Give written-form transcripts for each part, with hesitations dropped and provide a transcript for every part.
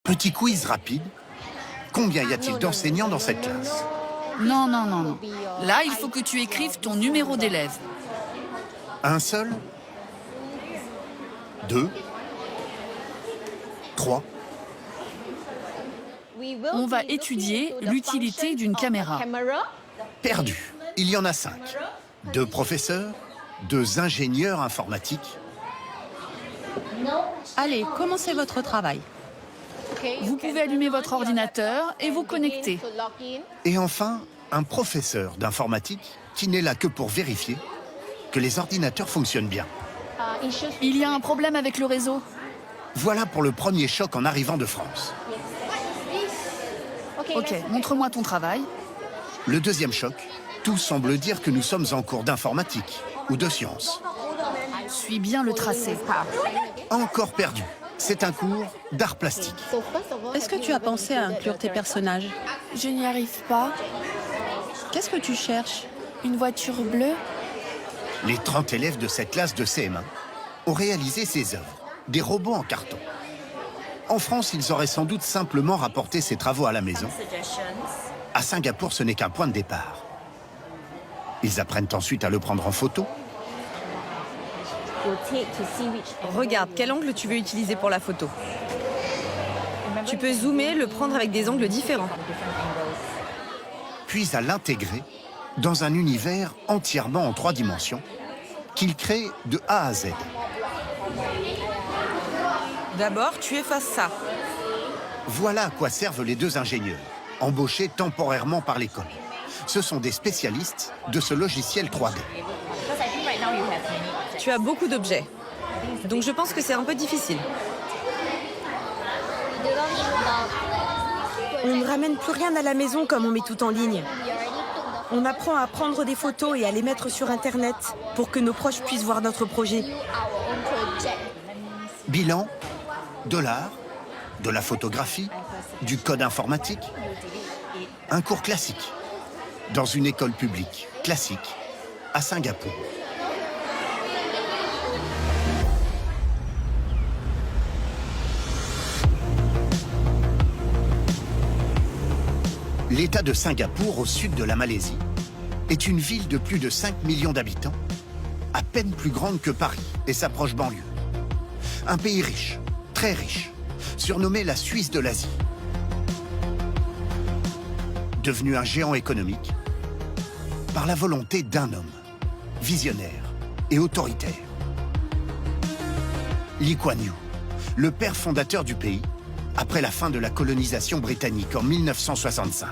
Petit quiz rapide. Combien y a-t-il d'enseignants dans cette classe? Non, non, non, non. Là, il faut que tu écrives ton numéro d'élève. Un seul? 2? 3? On va étudier l'utilité d'une caméra. Perdu. Il y en a 5. 2 professeurs, 2 ingénieurs informatiques. Allez, commencez votre travail. Vous pouvez allumer votre ordinateur et vous connecter. Et enfin, un professeur d'informatique qui n'est là que pour vérifier que les ordinateurs fonctionnent bien. Il y a un problème avec le réseau. Voilà pour le premier choc en arrivant de France. Ok, montre-moi ton travail. Le deuxième choc, tout semble dire que nous sommes en cours d'informatique ou de sciences. Suis bien le tracé. Encore perdu. C'est un cours d'art plastique. Est-ce que tu as pensé à inclure tes personnages? Je n'y arrive pas. Qu'est-ce que tu cherches? Une voiture bleue? Les 30 élèves de cette classe de CM1 ont réalisé ces œuvres, des robots en carton. En France, ils auraient sans doute simplement rapporté ces travaux à la maison. À Singapour, ce n'est qu'un point de départ. Ils apprennent ensuite à le prendre en photo. Regarde, quel angle tu veux utiliser pour la photo. Tu peux zoomer, le prendre avec des angles différents. Puis à l'intégrer dans un univers entièrement en 3 dimensions qu'ils créent de A à Z. D'abord, tu effaces ça. Voilà à quoi servent les 2 ingénieurs, embauchés temporairement par l'école. Ce sont des spécialistes de ce logiciel 3D. Tu as beaucoup d'objets. Donc je pense que c'est un peu difficile. On ne ramène plus rien à la maison comme on met tout en ligne. On apprend à prendre des photos et à les mettre sur Internet pour que nos proches puissent voir notre projet. Bilan, de l'art, de la photographie, du code informatique. Un cours classique, dans une école publique classique, à Singapour. L'État de Singapour, au sud de la Malaisie, est une ville de plus de 5 millions d'habitants, à peine plus grande que Paris et sa proche banlieue. Un pays riche, très riche, surnommé la Suisse de l'Asie. Devenu un géant économique par la volonté d'un homme, visionnaire et autoritaire. Lee Kuan Yew, le père fondateur du pays, après la fin de la colonisation britannique en 1965.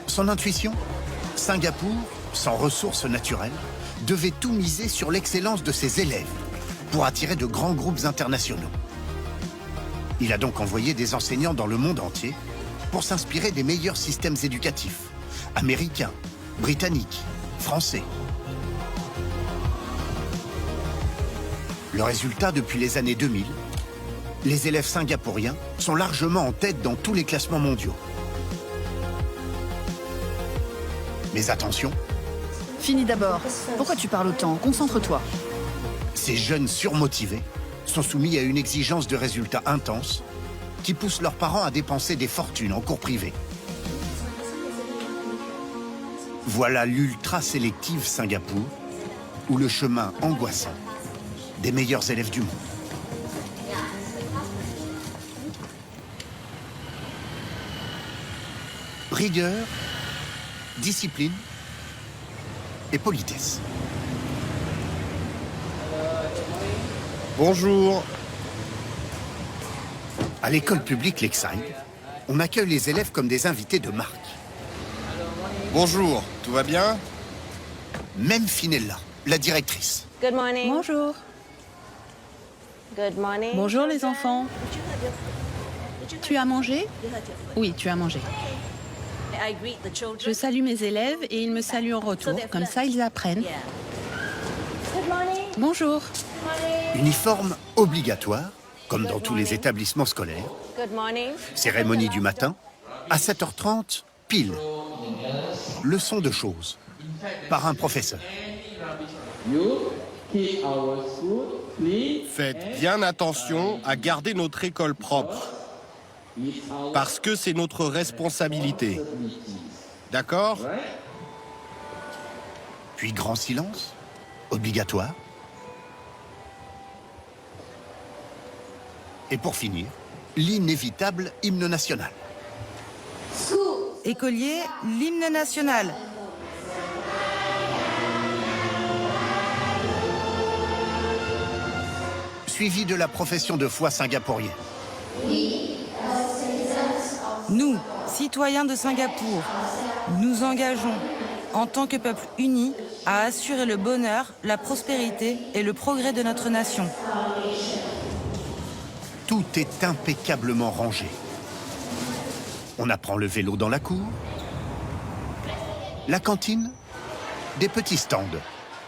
Son intuition? Singapour, sans ressources naturelles, devait tout miser sur l'excellence de ses élèves pour attirer de grands groupes internationaux. Il a donc envoyé des enseignants dans le monde entier pour s'inspirer des meilleurs systèmes éducatifs, américains, britanniques, français. Le résultat, depuis les années 2000, les élèves singapouriens sont largement en tête dans tous les classements mondiaux. Mais attention, Finis d'abord. Pourquoi tu parles autant? Concentre-toi. ces jeunes surmotivés sont soumis à une exigence de résultats intense qui pousse leurs parents à dépenser des fortunes en cours privés. Voilà l'ultra sélective Singapour, ou le chemin angoissant des meilleurs élèves du monde. Rigueur, discipline et politesse. Bonjour. À l'école publique Lakeside, on accueille les élèves comme des invités de marque. Bonjour, tout va bien? Même Finella, la directrice. Good morning. Bonjour. Good morning. Bonjour les enfants. Tu as mangé? Oui, tu as mangé. Je salue mes élèves et ils me saluent en retour. Comme ça, ils apprennent. Bonjour. Uniforme obligatoire, comme dans tous les établissements scolaires. Good morning. Cérémonie du matin, à 7h30, pile. Leçon de choses, par un professeur. You keep our food Faites bien attention à garder notre école propre. Parce que c'est notre responsabilité. D'accord? Puis grand silence, obligatoire. Et pour finir, l'inévitable hymne national. Écoliers, l'hymne national. Suivi de la profession de foi singapourienne. Nous, citoyens de Singapour, nous engageons, en tant que peuple uni, à assurer le bonheur, la prospérité et le progrès de notre nation. Tout est impeccablement rangé. On apprend le vélo dans la cour, la cantine, des petits stands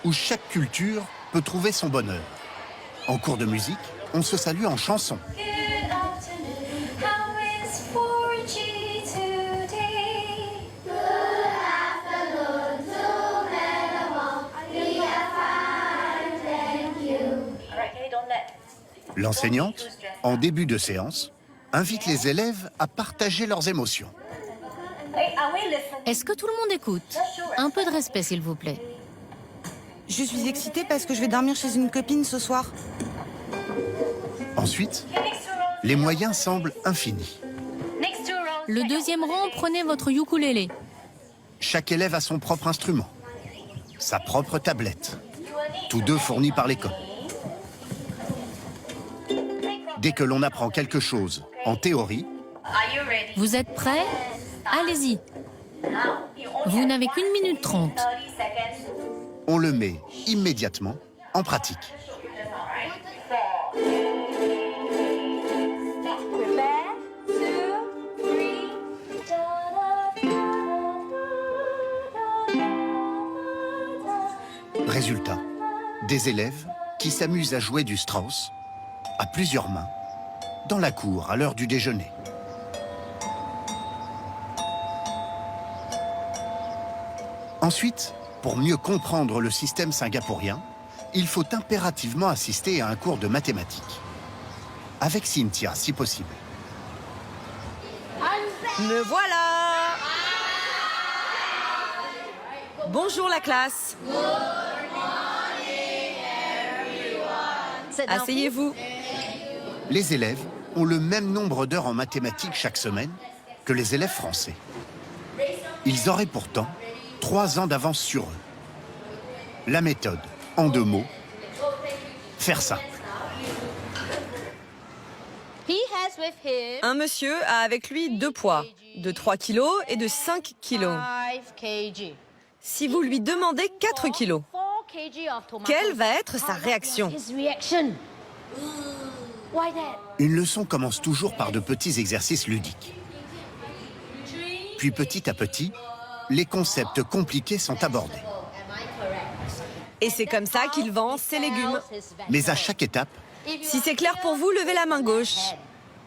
où chaque culture peut trouver son bonheur. En cours de musique, on se salue en chanson. L'enseignante, en début de séance, invite les élèves à partager leurs émotions. Est-ce que tout le monde écoute? Un peu de respect, s'il vous plaît. Je suis excitée parce que je vais dormir chez une copine ce soir. Ensuite, les moyens semblent infinis. Le deuxième rang, prenez votre ukulélé. Chaque élève a son propre instrument, sa propre tablette, tous deux fournis par l'école. Dès que l'on apprend quelque chose en théorie, Vous êtes prêts? Allez-y. Vous n'avez qu'1 minute 30. on le met immédiatement en pratique. Résultat, des élèves qui s'amusent à jouer du Strauss à plusieurs mains dans la cour à l'heure du déjeuner. Ensuite, pour mieux comprendre le système singapourien, il faut impérativement assister à un cours de mathématiques. Avec Cynthia, si possible. Me voilà! Bonjour la classe. Asseyez-vous. Les élèves ont le même nombre d'heures en mathématiques chaque semaine que les élèves français. Ils auraient pourtant 3 ans d'avance sur eux. La méthode, en 2 mots, faire simple. Un monsieur a avec lui 2 poids, de 3 kilos et de 5 kilos. Si vous lui demandez 4 kilos, quelle va être sa réaction? Une leçon commence toujours par de petits exercices ludiques. Puis petit à petit, les concepts compliqués sont abordés. Et c'est comme ça qu'il vend ses légumes. Mais à chaque étape, Si c'est clair pour vous, levez la main gauche.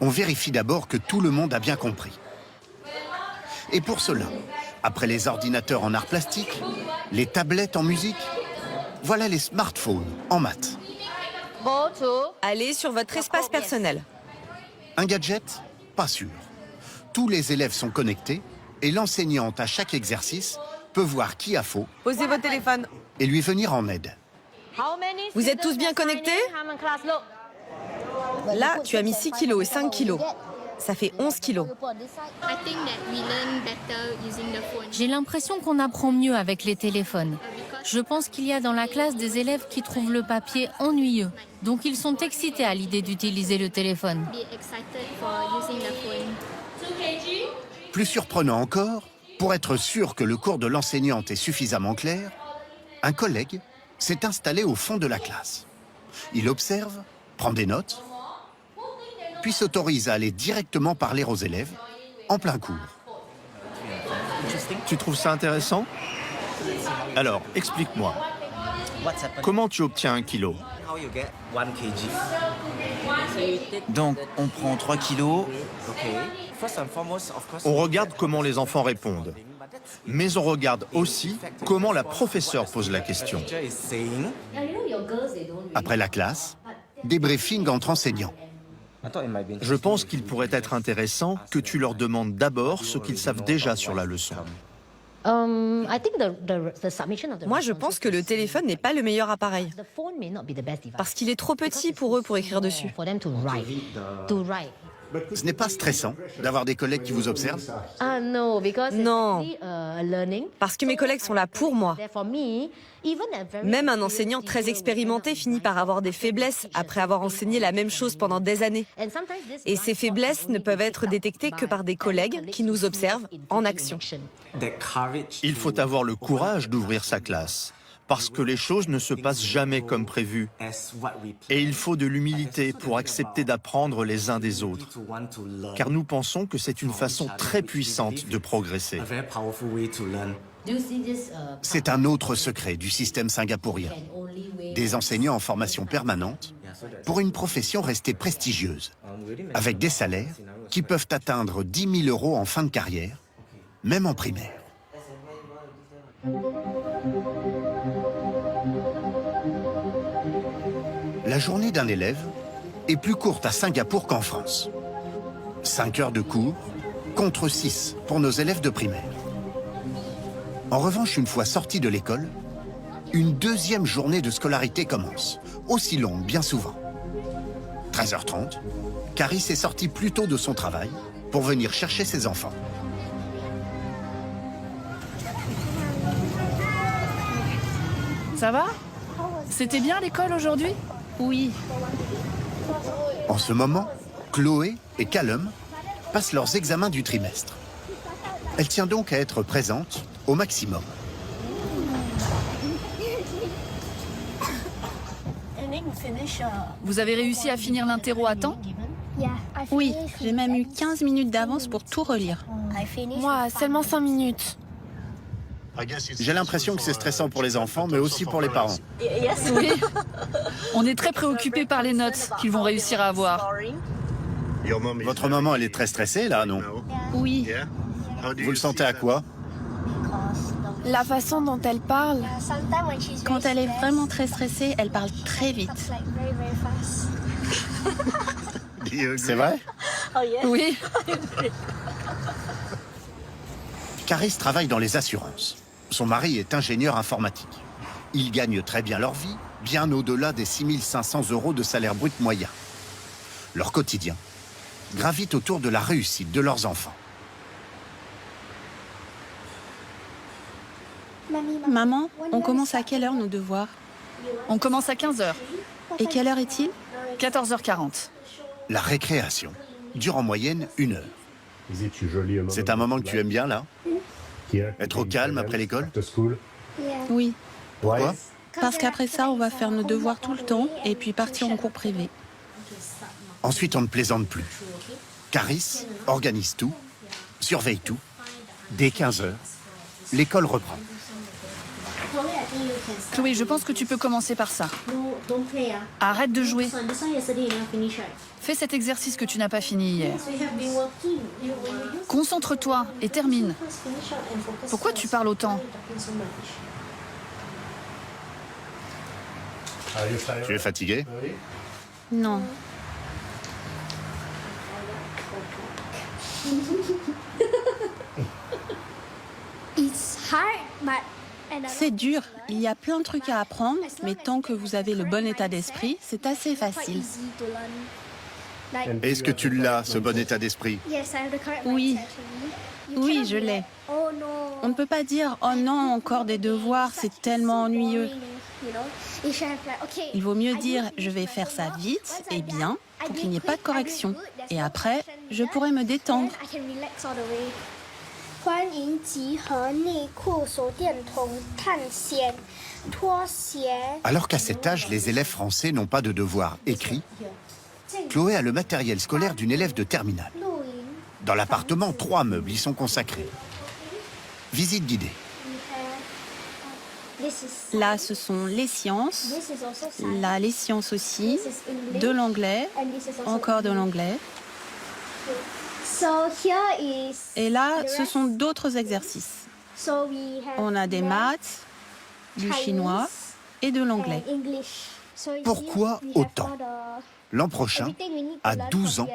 on vérifie d'abord que tout le monde a bien compris. Et pour cela, après les ordinateurs en art plastique, les tablettes en musique, voilà les smartphones en maths. Allez sur votre espace personnel. Un gadget? Pas sûr. Tous les élèves sont connectés et l'enseignante à chaque exercice peut voir qui a faux Posez votre téléphone. et lui venir en aide. Vous êtes tous bien connectés? Là, tu as mis 6 kilos et 5 kilos. Ça fait 11 kilos. J'ai l'impression qu'on apprend mieux avec les téléphones. Je pense qu'il y a dans la classe des élèves qui trouvent le papier ennuyeux. Donc ils sont excités à l'idée d'utiliser le téléphone. Plus surprenant encore, pour être sûr que le cours de l'enseignante est suffisamment clair, un collègue s'est installé au fond de la classe. Il observe, prend des notes, puis s'autorise à aller directement parler aux élèves en plein cours. Tu trouves ça intéressant? Alors, explique-moi. Comment tu obtiens 1 kilo? Donc, on prend 3 kilos. On regarde comment les enfants répondent. Mais on regarde aussi comment la professeure pose la question. Après la classe, débriefing entre enseignants. Je pense qu'il pourrait être intéressant que tu leur demandes d'abord ce qu'ils savent déjà sur la leçon. Moi, je pense que le téléphone n'est pas le meilleur appareil. Parce qu'il est trop petit pour eux pour écrire dessus. Ce n'est pas stressant d'avoir des collègues qui vous observent? Non, parce que mes collègues sont là pour moi. Même un enseignant très expérimenté finit par avoir des faiblesses après avoir enseigné la même chose pendant des années. Et ces faiblesses ne peuvent être détectées que par des collègues qui nous observent en action. Il faut avoir le courage d'ouvrir sa classe, parce que les choses ne se passent jamais comme prévu. Et il faut de l'humilité pour accepter d'apprendre les uns des autres, car nous pensons que c'est une façon très puissante de progresser. C'est un autre secret du système singapourien. Des enseignants en formation permanente pour une profession restée prestigieuse, avec des salaires qui peuvent atteindre 10 000 € en fin de carrière, même en primaire. La journée d'un élève est plus courte à Singapour qu'en France. 5 heures de cours contre 6 pour nos élèves de primaire. En revanche, une fois sortis de l'école, une deuxième journée de scolarité commence, aussi longue bien souvent. 13h30, Caris est sorti plus tôt de son travail pour venir chercher ses enfants. Ça va? C'était bien l'école aujourd'hui? Oui. En ce moment, Chloé et Callum passent leurs examens du trimestre. Elle tient donc à être présente au maximum. Vous avez réussi à finir l'interro à temps? Oui, j'ai même eu 15 minutes d'avance pour tout relire. Moi, seulement 5 minutes. J'ai l'impression que c'est stressant pour les enfants, mais aussi pour les parents. Oui. On est très préoccupés par les notes qu'ils vont réussir à avoir. Votre maman, elle est très stressée, là, non? Oui. Vous le sentez à quoi? La façon dont elle parle. Quand elle est vraiment très stressée, elle parle très vite. C'est vrai? Oui. Caris travaille dans les assurances. Son mari est ingénieur informatique. Ils gagnent très bien leur vie, bien au-delà des 6 500 € de salaire brut moyen. Leur quotidien gravite autour de la réussite de leurs enfants. Maman, on commence à quelle heure nos devoirs? On commence à 15h. Et quelle heure est-il? 14h40. La récréation dure en moyenne 1 heure. C'est un moment que tu aimes bien, là? Être au calme après l'école? Oui. Pourquoi? Parce qu'après ça, on va faire nos devoirs tout le temps et puis partir en cours privé. Ensuite, on ne plaisante plus. Caris organise tout, surveille tout. Dès 15h, l'école reprend. Chloé, je pense que tu peux commencer par ça. Arrête de jouer. Fais cet exercice que tu n'as pas fini hier. Concentre-toi et termine. Pourquoi tu parles autant? Tu es fatigué? Non. C'est dur, il y a plein de trucs à apprendre, mais tant que vous avez le bon état d'esprit, c'est assez facile. Est-ce que tu l'as, ce bon état d'esprit? Oui. Oui, je l'ai. On ne peut pas dire « Oh non, encore des devoirs, c'est tellement ennuyeux ». Il vaut mieux dire « Je vais faire ça vite et bien pour qu'il n'y ait pas de correction. Et après, je pourrai me détendre ». Alors qu'à cet âge, les élèves français n'ont pas de devoirs écrits, Chloé a le matériel scolaire d'une élève de terminale. Dans l'appartement, 3 meubles y sont consacrés. Visite guidée. Là, ce sont les sciences. Là, les sciences aussi. De l'anglais. Encore de l'anglais. Et là, ce sont d'autres exercices. On a des maths, du chinois et de l'anglais. Pourquoi autant? L'an prochain, à 12 ans,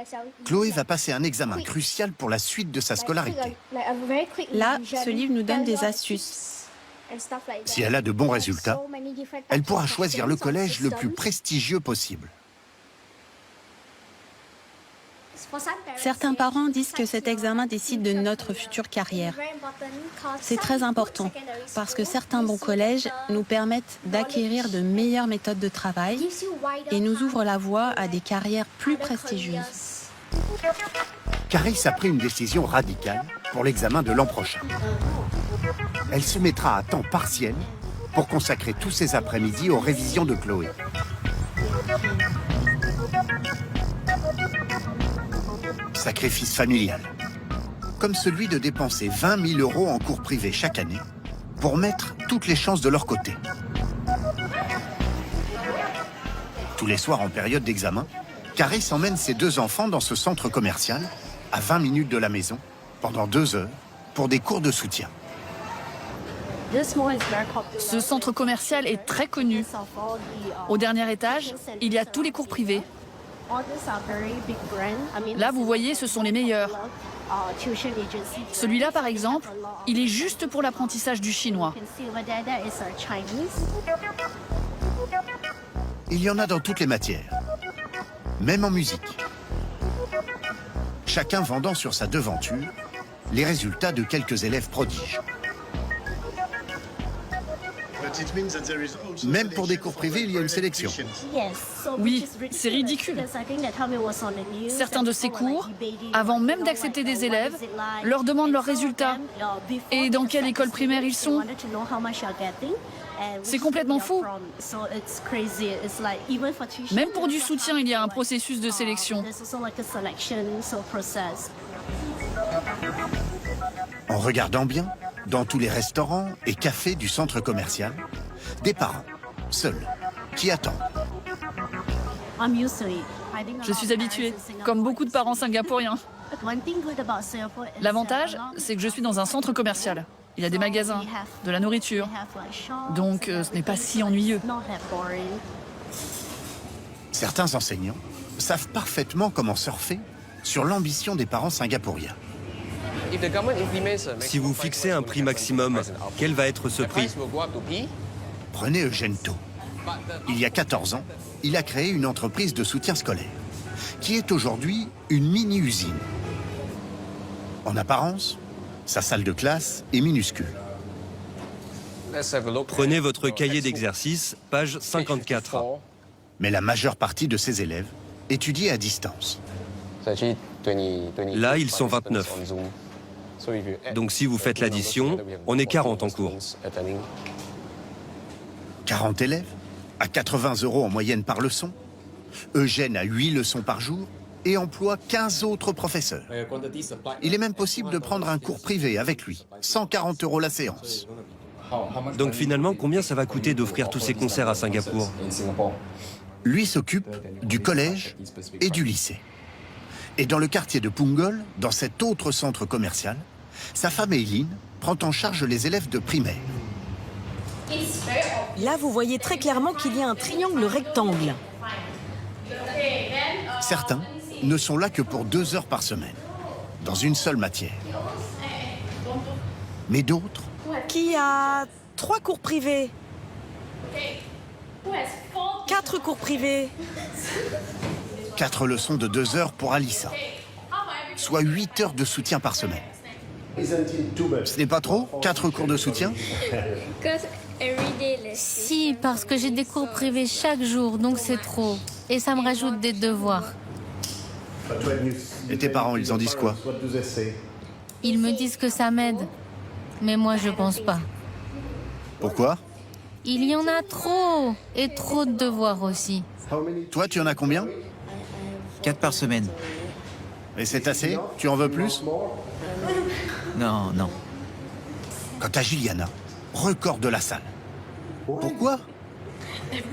Chloé va passer un examen crucial pour la suite de sa scolarité. Là, ce livre nous donne des astuces. Si elle a de bons résultats, elle pourra choisir le collège le plus prestigieux possible. Certains parents disent que cet examen décide de notre future carrière. C'est très important parce que certains bons collèges nous permettent d'acquérir de meilleures méthodes de travail et nous ouvrent la voie à des carrières plus prestigieuses. Caris a pris une décision radicale pour l'examen de l'an prochain. Elle se mettra à temps partiel pour consacrer tous ses après-midi aux révisions de Chloé. Sacrifice familial, comme celui de dépenser 20 000 € en cours privés chaque année pour mettre toutes les chances de leur côté. Tous les soirs en période d'examen, Caris emmène ses 2 enfants dans ce centre commercial, à 20 minutes de la maison, pendant 2 heures, pour des cours de soutien. Ce centre commercial est très connu. Au dernier étage, il y a tous les cours privés. Là, vous voyez, ce sont les meilleurs. Celui-là, par exemple, il est juste pour l'apprentissage du chinois. Il y en a dans toutes les matières, même en musique. Chacun vendant sur sa devanture les résultats de quelques élèves prodiges. Même pour des cours privés, il y a une sélection. Oui, c'est ridicule. Certains de ces cours, avant même d'accepter des élèves, leur demandent leurs résultats et dans quelle école primaire ils sont. C'est complètement fou. Même pour du soutien, il y a un processus de sélection. En regardant bien, dans tous les restaurants et cafés du centre commercial, des parents, seuls, qui attendent. Je suis habituée, comme beaucoup de parents singapouriens. L'avantage, c'est que je suis dans un centre commercial. Il y a des magasins, de la nourriture. Donc, ce n'est pas si ennuyeux. Certains enseignants savent parfaitement comment surfer sur l'ambition des parents singapouriens. Si vous fixez un prix maximum, quel va être ce prix? Prenez Eugène To. Il y a 14 ans, il a créé une entreprise de soutien scolaire, qui est aujourd'hui une mini-usine. En apparence, sa salle de classe est minuscule. Prenez votre cahier d'exercice, page 54. Mais la majeure partie de ses élèves étudient à distance. Là, ils sont 29. Donc si vous faites l'addition, on est 40 en cours. 40 élèves, à 80 € en moyenne par leçon. Eugène a 8 leçons par jour et emploie 15 autres professeurs. Il est même possible de prendre un cours privé avec lui, 140 € la séance. Donc finalement, combien ça va coûter d'offrir tous ces concerts à Singapour? Lui s'occupe du collège et du lycée. Et dans le quartier de Punggol, dans cet autre centre commercial, sa femme Eileen prend en charge les élèves de primaire. Là, vous voyez très clairement qu'il y a un triangle rectangle. Certains ne sont là que pour 2 heures par semaine, dans une seule matière. Mais d'autres... Qui a 3 cours privés, 4 cours privés. 4 leçons de 2 heures pour Alissa, soit 8 heures de soutien par semaine. Ce n'est pas trop, 4 cours de soutien? Si, parce que j'ai des cours privés chaque jour, donc c'est trop. Et ça me rajoute des devoirs. Et tes parents, ils en disent quoi? Ils me disent que ça m'aide. Mais moi, je pense pas. Pourquoi? Il y en a trop. Et trop de devoirs aussi. Toi, tu en as combien? 4 par semaine. Et c'est assez? Tu en veux plus? Non, non. Quant à Juliana, record de la salle. Pourquoi?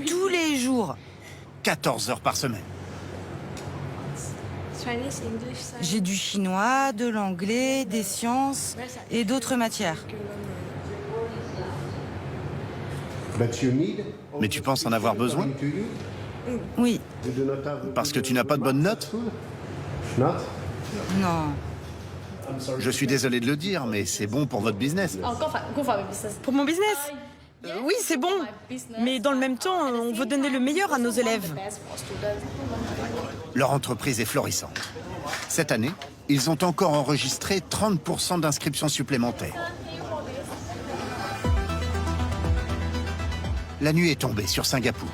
Tous les jours. 14 heures par semaine. J'ai du chinois, de l'anglais, des sciences et d'autres matières. Mais tu penses en avoir besoin? Oui. Parce que tu n'as pas de bonnes notes? Non. Je suis désolé de le dire, mais c'est bon pour votre business. Pour mon business? Oui, c'est bon. Mais dans le même temps, on veut donner le meilleur à nos élèves. Leur entreprise est florissante. Cette année, ils ont encore enregistré 30% d'inscriptions supplémentaires. La nuit est tombée sur Singapour.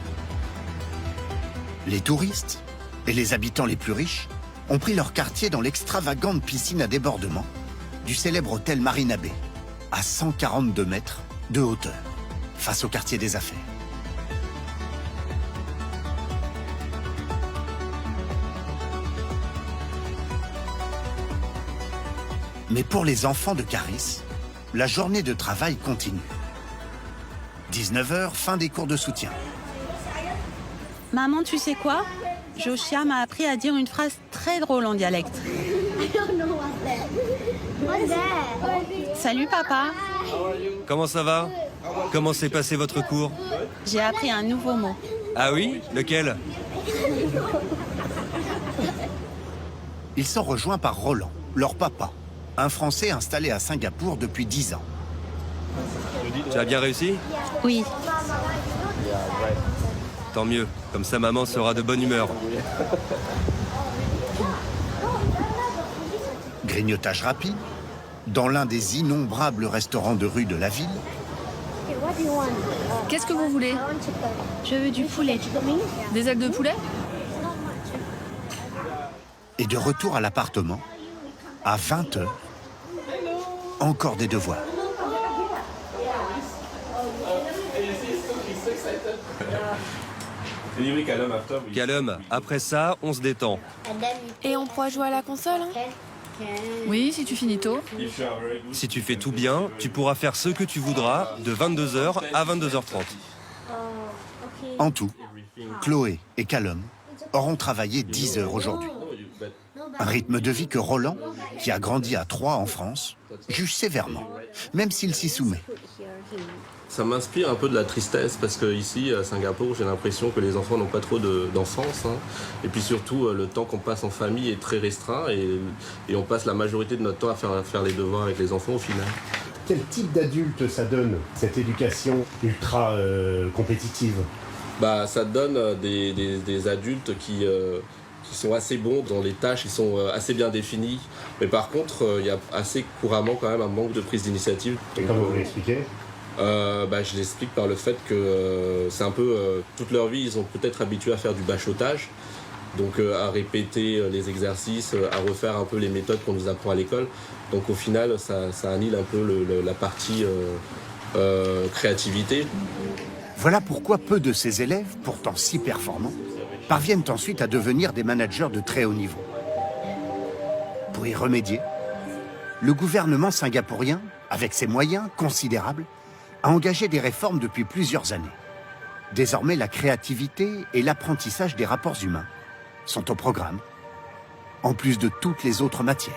Les touristes et les habitants les plus riches ont pris leur quartier dans l'extravagante piscine à débordement du célèbre hôtel Marina Bay, à 142 mètres de hauteur, face au quartier des affaires. Mais pour les enfants de Caris, la journée de travail continue. 19h, fin des cours de soutien. Maman, tu sais quoi? Joshia m'a appris à dire une phrase très drôle en dialecte. Salut papa. Comment ça va? Comment s'est passé votre cours? J'ai appris un nouveau mot. Ah oui? Lequel? Ils sont rejoints par Roland, leur papa, un Français installé à Singapour depuis 10 ans. Tu as bien réussi? Oui. Tant mieux, comme ça maman sera de bonne humeur. Grignotage rapide, dans l'un des innombrables restaurants de rue de la ville. Qu'est-ce que vous voulez? Je veux du poulet. Des ailes de poulet? Et de retour à l'appartement, à 20h, encore des devoirs. Callum, après ça, on se détend. Et on pourra jouer à la console, hein? Oui, si tu finis tôt. Si tu fais tout bien, tu pourras faire ce que tu voudras de 22h à 22h30. En tout, Chloé et Callum auront travaillé 10 heures aujourd'hui. Un rythme de vie que Roland, qui a grandi à Troyes en France, juge sévèrement, même s'il s'y soumet. Ça m'inspire un peu de la tristesse parce qu'ici, à Singapour, j'ai l'impression que les enfants n'ont pas trop d'enfance. Hein. Et puis surtout, le temps qu'on passe en famille est très restreint et on passe la majorité de notre temps à faire les devoirs avec les enfants au final. Quel type d'adulte ça donne, cette éducation ultra compétitive? Ça donne des adultes qui sont assez bons dans les tâches, qui sont assez bien définis. Mais par contre, il y a assez couramment quand même un manque de prise d'initiative. Et comment vous l'expliquez? Je l'explique par le fait que c'est un peu toute leur vie, ils ont peut-être habitué à faire du bachotage, donc à répéter les exercices, à refaire un peu les méthodes qu'on nous apprend à l'école. Donc au final, ça annule un peu la partie créativité. Voilà pourquoi peu de ces élèves, pourtant si performants, parviennent ensuite à devenir des managers de très haut niveau. Pour y remédier, le gouvernement singapourien, avec ses moyens considérables, a engagé des réformes depuis plusieurs années. Désormais, la créativité et l'apprentissage des rapports humains sont au programme, en plus de toutes les autres matières.